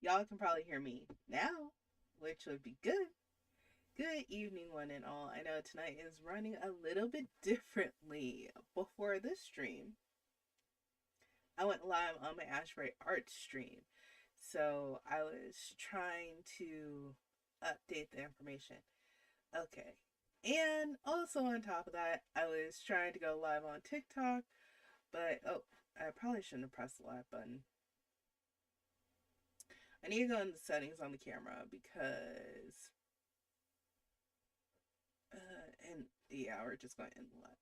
Y'all can probably hear me now, which would be good. Good evening, one and all. I know tonight is running a little bit differently. Before this stream, I went live on my Ashbury Art stream. So I was trying to update the information. Okay. And also on top of that, I was trying to go live on TikTok, but I probably shouldn't have pressed the live button. I need to go in the settings on the camera because and yeah, we're just going to end the live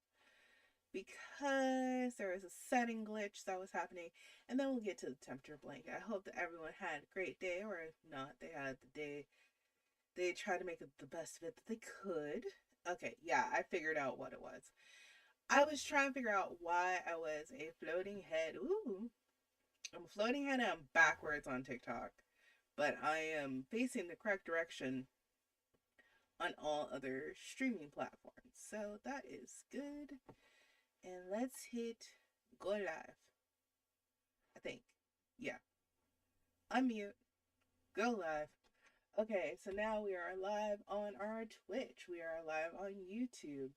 because there was a setting glitch that was happening, and then we'll get to the temperature blanket. I hope that everyone had a great day, or if not, they had the day they tried to make it the best of it that they could. Okay, yeah, I figured out what it was. I was trying to figure out why I was a floating head. Ooh, I'm a floating head and I'm backwards on TikTok, but I am facing the correct direction on all other streaming platforms. So that is good. And let's hit go live. I think. Yeah. Unmute. Go live. Okay, so now we are live on our Twitch. We are live on YouTube.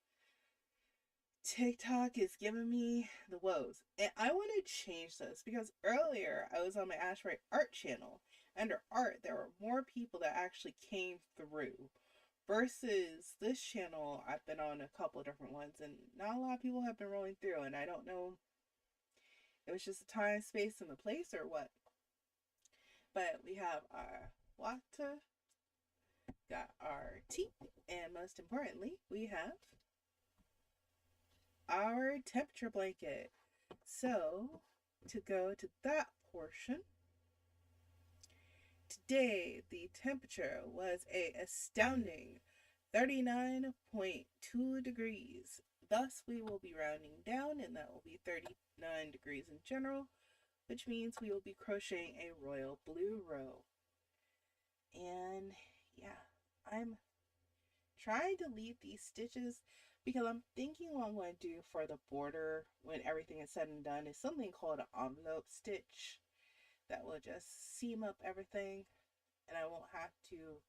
TikTok is giving me the woes. And I want to change this because earlier I was on my Ashbury Art channel. Under art, there were more people that actually came through. Versus this channel, I've been on a couple different ones and not a lot of people have been rolling through. And I don't know, it was just the time, space, and the place or what. But we have our water, got our tea, and most importantly, we have our temperature blanket. So, to go to that portion, today the temperature was a astounding 39.2 degrees. Thus, we will be rounding down, and that will be 39 degrees in general, which means we will be crocheting a royal blue row. And yeah, I'm trying to leave these stitches because I'm thinking what I'm going to do for the border when everything is said and done is something called an envelope stitch that will just seam up everything, and I won't have to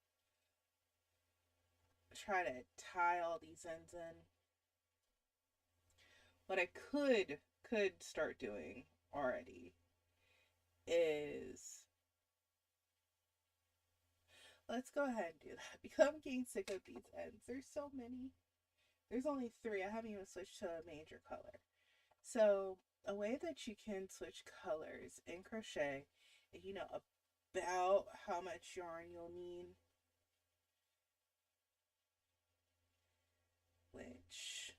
try to tie all these ends in. What I could start doing already is let's go ahead and do that because I'm getting sick of these ends. There's so many. There's only 3. I haven't even switched to a major color. So a way that you can switch colors in crochet, if you know about how much yarn you'll need, which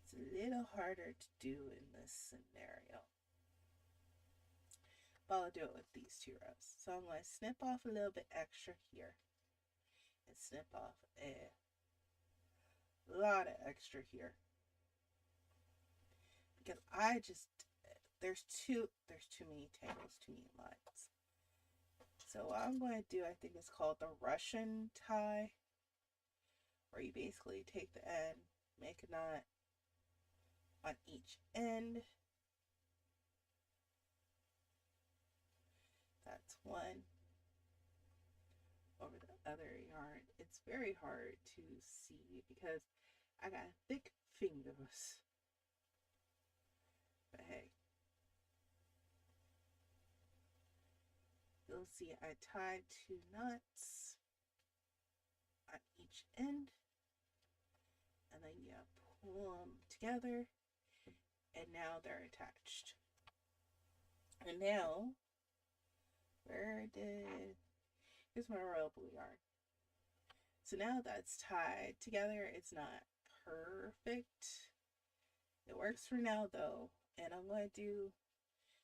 it's a little harder to do in this scenario. But I'll do it with these 2 rows. So I'm going to snip off a little bit extra here and snip off a lot of extra here because there's too many tangles, too many lines. So what I'm going to do, I think is called the Russian tie, where you basically take the end, make a knot on each end. That's one over the other yarn. It's very hard to see because I got thick fingers. But hey, you'll see I tied 2 knots on each end, and then you pull them together, and now they're attached. And now, here's my royal blue yarn. So now that's tied together, it's not perfect. It works for now though, and I'm going to do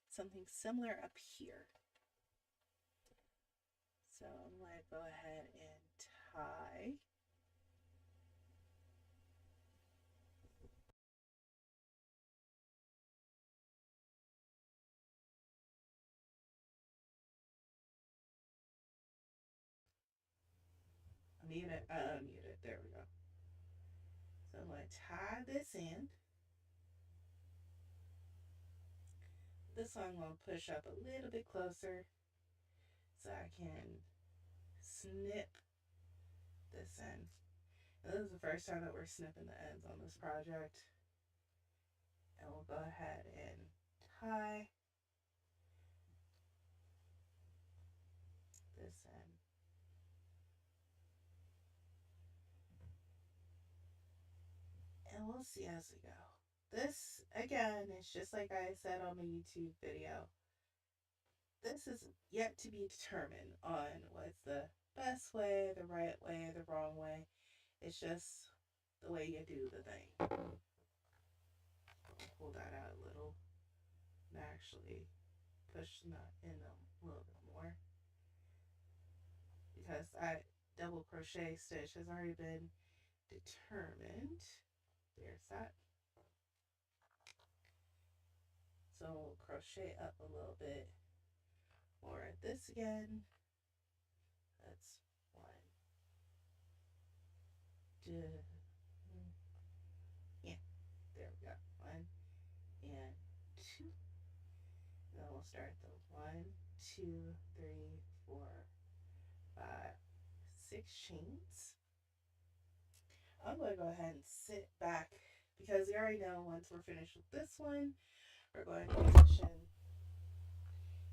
something similar up here. So I'm going to go ahead and tie. Unmute it. There we go. So I'm going to tie this in. This one I'm going to push up a little bit closer so I can snip this end. And this is the first time that we're snipping the ends on this project. And we'll go ahead and tie this end. And we'll see as we go. This, again, is just like I said on the YouTube video. This is yet to be determined on what's the best way, the right way, the wrong way. It's just the way you do the thing. I'll pull that out a little and actually push the knot in a little bit more, because I double crochet stitch has already been determined. There's that. So we'll crochet up a little bit more at this again. That's one. Yeah, there we go. One and two. And then we'll start the 1, 2, 3, 4, 5, 6 chains. I'm going to go ahead and sit back because you already know once we're finished with this one, we're going to transition.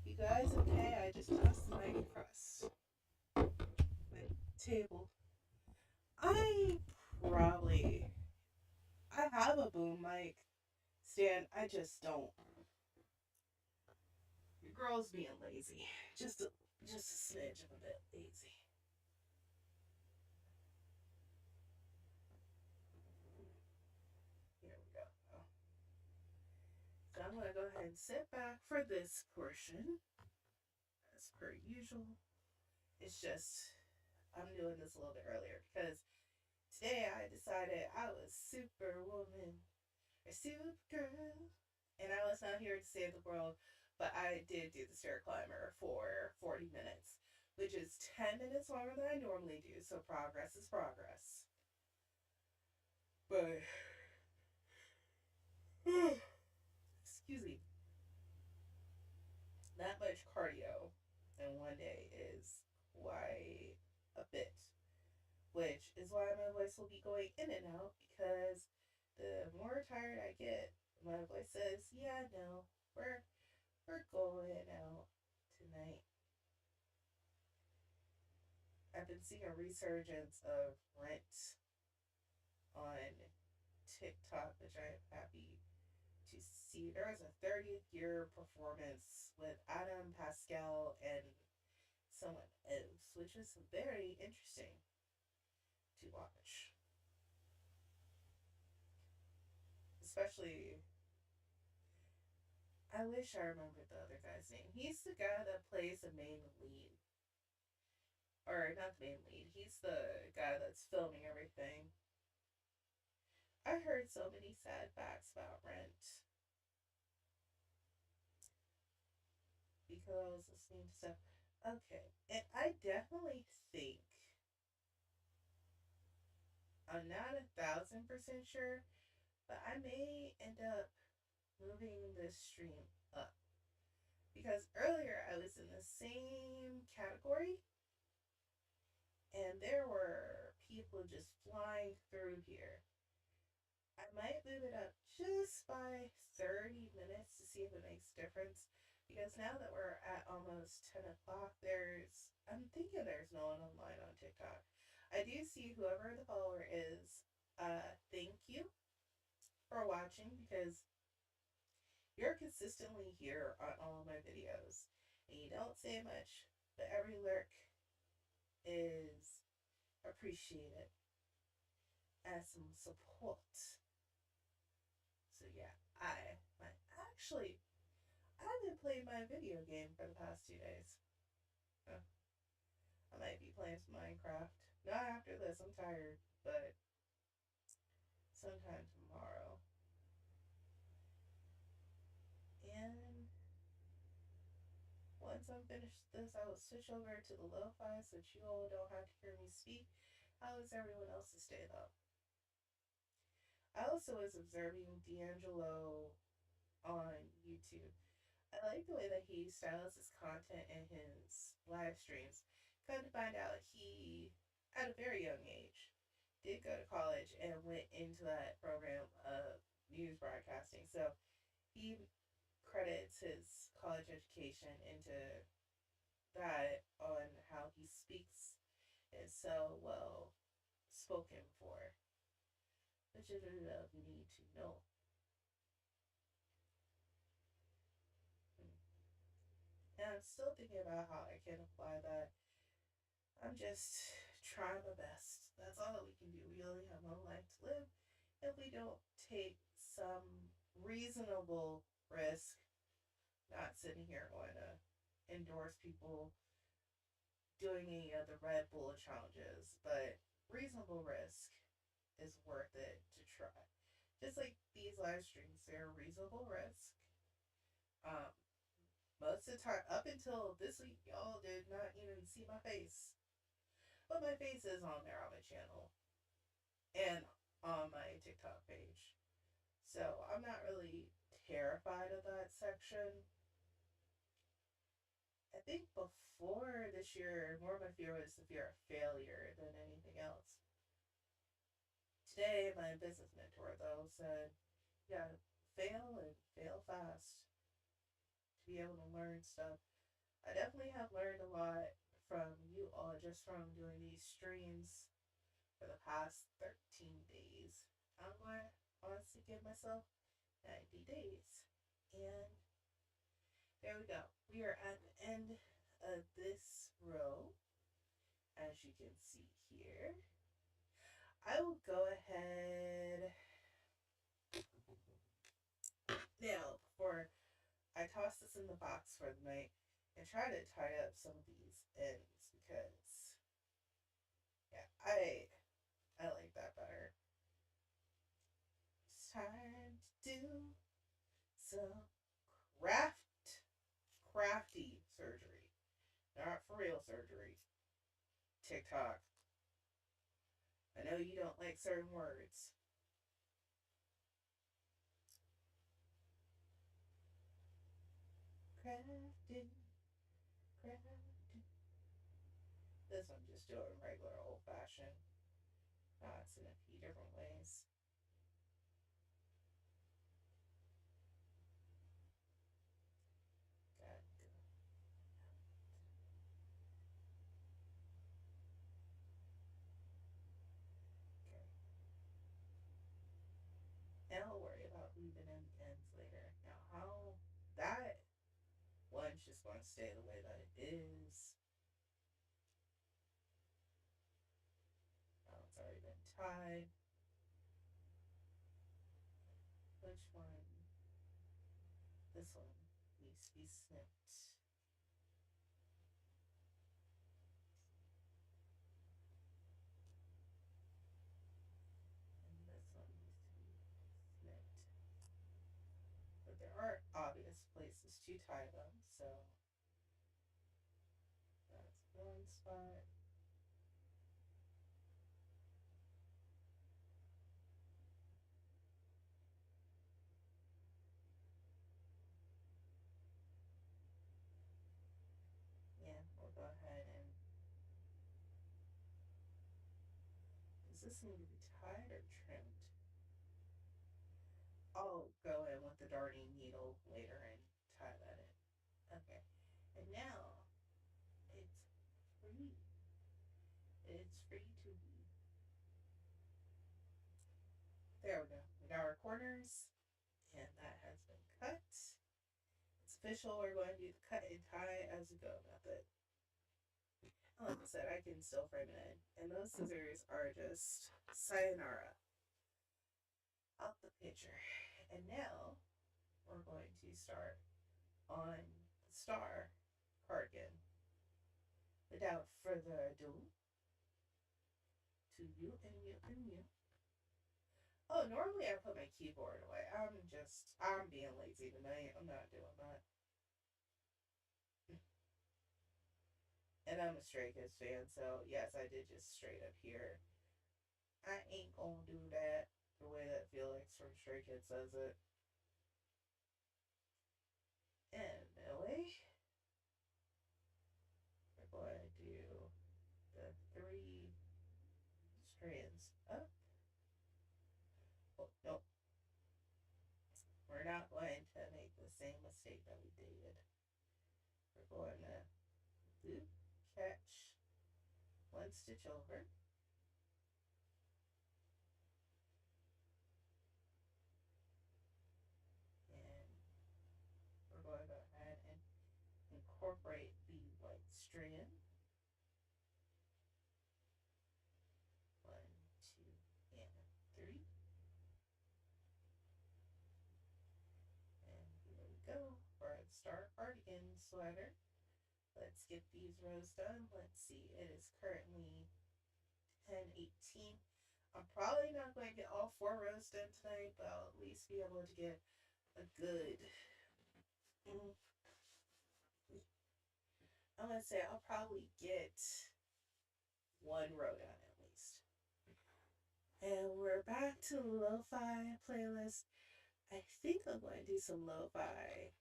You guys okay? I just tossed the mic across my table. I have a boom mic stand. I just don't. Your girl's being lazy. Just a smidge of a bit lazy. Here we go. So I'm going to go ahead and sit back for this portion as per usual. It's just, I'm doing this a little bit earlier because today I decided I was Superwoman or Supergirl, and I was not here to save the world, but I did do the stair climber for 40 minutes, which is 10 minutes longer than I normally do, so progress is progress. But, excuse me, that much cardio in one day is quite a bit, which is why my voice will be going in and out, because the more tired I get, my voice says, yeah, no, we're going out tonight. I've been seeing a resurgence of Rent on TikTok, which I am happy to see. There was a 30th year performance with Adam Pascal and someone else, which is very interesting to watch. Especially, I wish I remembered the other guy's name. He's the guy that plays the main lead. Or, not the main lead. He's the guy that's filming everything. I heard so many sad facts about Rent because I was listening to stuff. Okay, and I definitely think, I'm not 1,000% sure, but I may end up moving this stream up, because earlier I was in the same category and there were people just flying through here. I might move it up just by 30 minutes to see if it makes a difference, because now that we're at almost 10 o'clock, I'm thinking there's no one online on TikTok. I do see whoever the follower is. Thank you for watching, because you're consistently here on all of my videos and you don't say much, but every lurk is appreciated as some support. So yeah, I've been playing my video game for the past 2 days. I might be playing some Minecraft. Not after this, I'm tired, but sometime tomorrow. And once I'm finished this, I will switch over to the lo-fi so that you all don't have to hear me speak. How is everyone else's day though? I also was observing D'Angelo on YouTube. I like the way that he styles his content in his live streams. Come to find out, he, at a very young age, did go to college and went into that program of news broadcasting. So he credits his college education into that on how he speaks is so well spoken for, which is really love you need to know. And I'm still thinking about how I can apply that. I'm just trying my best. That's all that we can do. We only have one life to live. If we don't take some reasonable risk, not sitting here going to endorse people doing any of the Red Bull challenges, but reasonable risk is worth it to try. Just like these live streams, they're a reasonable risk. Um, Most of the time, up until this week, y'all did not even see my face. But my face is on there on my channel and on my TikTok page. So I'm not really terrified of that section. I think before this year, more of my fear was the fear of failure than anything else. Today, my business mentor, though, said, you gotta fail and fail fast to be able to learn stuff. I definitely have learned a lot from you all just from doing these streams for the past 13 days. I'm going to honestly give myself 90 days. And there we go. We are at the end of this row, as you can see here. I will go ahead now before I toss this in the box for the night and try to tie up some of these ends because yeah, I like that better. It's time to do some crafty surgery. Not for real surgery. TikTok. I know you don't like certain words. Crafty, crafty. This I'm just doing regular old fashioned. It's in a few different ways. Got go. Okay. And I'll worry about leaving in ends later. Now, how that one's just going to stay the way that it is. It's already been tied. Which one? This one needs to be snipped. And this one needs to be snipped. But there are obvious places to tie them, so that's one spot. Yeah, we'll go ahead and. Does this need to be tied or trimmed? I'll go in with the darning needle later and tie that in. Okay. And now it's free. It's free to be. There we go. We got our corners, and that has been cut. It's official. We're going to do the cut and tie as we go method. Like I said, I can still frame it in. And those scissors are just sayonara out the picture. And now we're going to start on the star cardigan. Without further ado, to you and you and you. Oh, normally I put my keyboard away. I'm being lazy tonight. I'm not doing that. And I'm a Stray Kids fan, so yes, I did just straight up here. I ain't gonna do that the way that Felix from Stray Kids says it. And strands up. Oh, no, we're not going to make the same mistake that we did. We're going to loop, catch, one stitch over, and we're going to go ahead and incorporate the white strand. 1, 2, and 3. And here we go for our Star Cardigan sweater. Let's get these rows done. Let's see, it is currently 10:18. I'm probably not going to get all 4 rows done tonight, but I'll at least be able to get a good, I'm going to say I'll probably get 1 row done at least. And we're back to the lo-fi playlist. I think I'm going to do some lo-fi.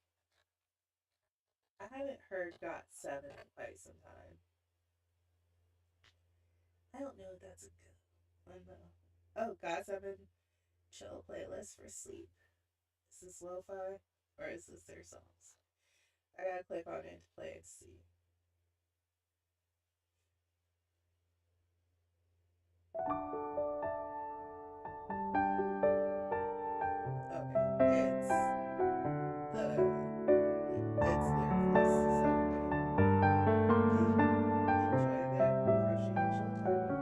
I haven't heard Got 7 in quite some time. I don't know if that's a good one though. Oh, Got 7 chill playlist for sleep. Is this lo-fi or is this their songs? I gotta click on it to play it to see. Okay, it's lyricless, so enjoy that crochet and chill time.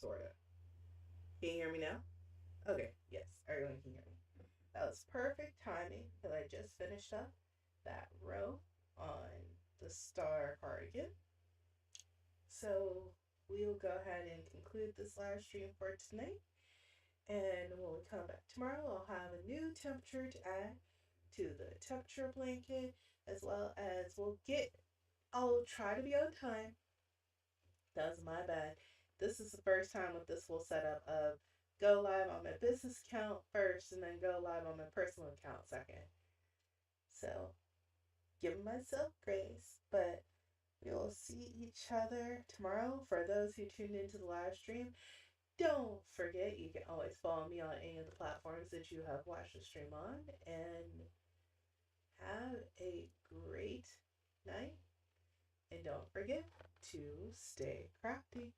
sort of. Can you hear me now? Okay, yes, everyone can hear me. That was perfect timing because I just finished up that row on the star cardigan. So we'll go ahead and conclude this live stream for tonight. And when we come back tomorrow, I'll have a new temperature to add to the temperature blanket, as well as I'll try to be on time. That was my bad. This is the first time with this full setup of go live on my business account first and then go live on my personal account second. So, giving myself grace, but we will see each other tomorrow. For those who tuned into the live stream, don't forget you can always follow me on any of the platforms that you have watched the stream on. And have a great night. And don't forget to stay crafty.